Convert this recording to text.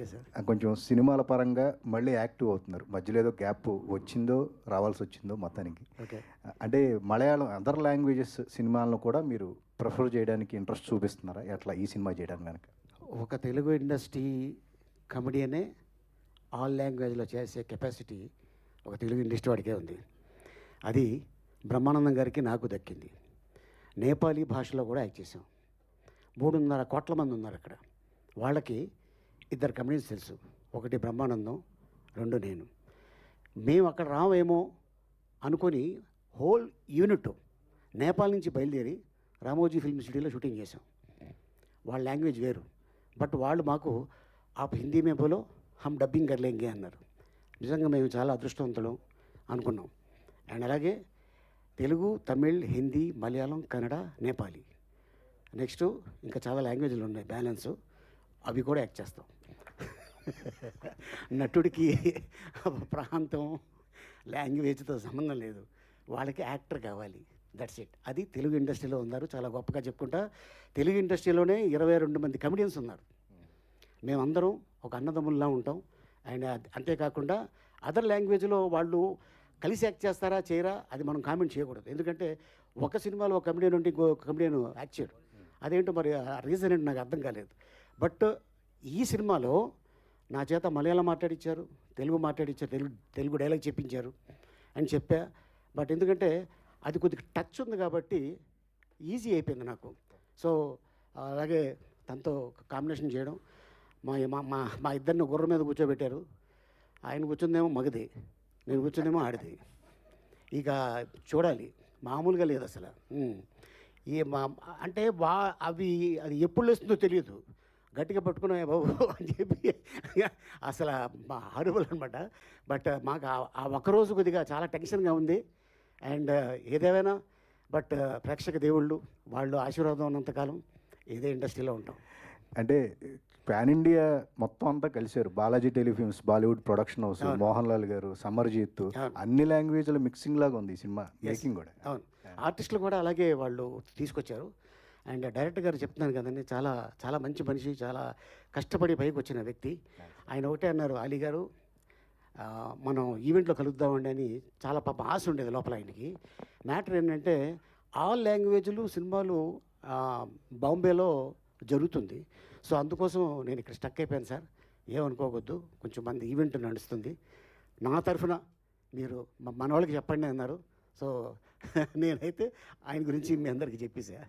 Okay sir. కొంచెం సినిమాల పరంగా మళ్ళీ యాక్టివ్ అవుతున్నారు. మధ్యలో ఏదో గ్యాప్ వచ్చిందో రావాల్సి వచ్చిందో మొత్తానికి. ఓకే. అంటే మలయాళం అదర్ లాంగ్వేజెస్ సినిమాలను కూడా మీరు ప్రిఫర్ చేయడానికి ఇంట్రెస్ట్ చూపిస్తున్నారా ఎట్లా ఈ సినిమా చేయడానికి కనుక? ఒక తెలుగు ఇండస్ట్రీ కమెడియనే ఆల్ లాంగ్వేజ్లో చేసే కెపాసిటీ ఒక తెలుగు ఇండస్ట్రీ వాడికే ఉంది. అది బ్రహ్మానందం గారికి నాకు దక్కింది. నేపాలీ భాషలో కూడా యాక్ట్ చేసాం. 3.5 కోట్ల మంది ఉన్నారు అక్కడ. వాళ్ళకి 2 కమెడియన్స్ తెలుసు. ఒకటి బ్రహ్మానందం, 2 నేను. మేము అక్కడ రావేమో అనుకొని హోల్ యూనిట్ నేపాల్ నుంచి బయలుదేరి రామోజీ ఫిల్మ్ సిటీలో షూటింగ్ చేసాం. వాళ్ళ లాంగ్వేజ్ వేరు, బట్ వాళ్ళు మాకు ఆప్ హిందీ మే బోలో హమ్ డబ్బింగ్ కర్లేంగే అన్నారు. నిజంగా మేము చాలా అదృష్టవంతులం అనుకున్నాం. అండ్ అలాగే తెలుగు, తమిళ్, హిందీ, మలయాళం, కన్నడ, నేపాలీ, నెక్స్ట్ ఇంకా చాలా లాంగ్వేజ్లు ఉన్నాయి బ్యాలెన్స్, అవి కూడా యాక్ట్ చేస్తాం. నటుడికి ప్రాంతం లాంగ్వేజ్తో సంబంధం లేదు, వాళ్ళకి యాక్టర్ కావాలి, దట్స్ ఇట్. అది తెలుగు ఇండస్ట్రీలో ఉన్నారు. చాలా గొప్పగా చెప్పుకుంటా తెలుగు ఇండస్ట్రీలోనే 22 మంది కమెడియన్స్ ఉన్నారు. మేమందరం ఒక అన్నదమ్ముల్లా ఉంటాం. అండ్ అంతేకాకుండా అదర్ లాంగ్వేజ్లో వాళ్ళు కలిసి యాక్ట్ చేస్తారా చేయరా అది మనం కామెంట్ చేయకూడదు. ఎందుకంటే ఒక సినిమాలో ఒక కమెడియన్ ఉంటే ఇంకో కమెడియన్ యాక్ట్ చేయడు. అదేంటో మరి ఆ రీజన్ ఏంటో నాకు అర్థం కాలేదు. బట్ ఈ సినిమాలో నా చేత మలయాళం మాట్లాడించారు, తెలుగు మాట్లాడించారు, తెలుగు డైలాగ్ చెప్పించారు అని చెప్పా. బట్ ఎందుకంటే అది కొద్దిగా టచ్ ఉంది కాబట్టి ఈజీ అయిపోయింది నాకు. సో అలాగే తనతో కాంబినేషన్ చేయడం, మా మా మా ఇద్దరిని గుర్రం మీద కూర్చోబెట్టారు. ఆయన కూర్చుందేమో మగది, నేను కూర్చుందేమో ఆడిది. ఇక చూడాలి, మామూలుగా లేదు అసలు. ఈ మా అంటే అది ఎప్పుడు లేస్తుందో తెలియదు, గట్టిగా పట్టుకున్నాయి బాబు అని చెప్పి అసలు మా హారబుల్ అనమాట. బట్ మాకు ఆ ఒక్కరోజు కొద్దిగా చాలా టెన్షన్గా ఉంది. అండ్ ఏదేమైనా బట్ ప్రేక్షక దేవుళ్ళు వాళ్ళు ఆశీర్వాదం ఉన్నంతకాలం ఇదే ఇండస్ట్రీలో ఉంటాం. అంటే పాన్ ఇండియా మొత్తం అంతా కలిశారు. Balaji telefilms, Bollywood production house, Mohan Lal గారు, సమర్జీత్, అన్ని లాంగ్వేజ్ల మిక్సింగ్ లాగా ఉంది ఈ సినిమా మేకింగ్ కూడా. అవును, ఆర్టిస్టులు కూడా అలాగే వాళ్ళు తీసుకొచ్చారు. అండ్ డైరెక్టర్ గారు చెప్తున్నాను కదండి, చాలా చాలా మంచి మనిషి, చాలా కష్టపడి పైకి వచ్చిన వ్యక్తి. ఆయన ఒకటే అన్నారు, అలీ గారు మనం ఈవెంట్లో కలుద్దామండి అని. చాలా పాప ఆశ ఉండేది లోపల ఆయనకి. మ్యాటర్ ఏంటంటే ఆల్ లాంగ్వేజ్లు సినిమాలు బాంబేలో జరుగుతుంది. సో అందుకోసం నేను ఇక్కడ స్టక్ అయిపోయాను సార్, ఏమనుకోవద్దు, కొంచెం మంది ఈవెంట్ నడుస్తుంది, నా తరఫున మీరు మన వాళ్ళకి చెప్పండి అన్నారు. సో నేనైతే ఆయన గురించి మీ అందరికీ చెప్పేసా.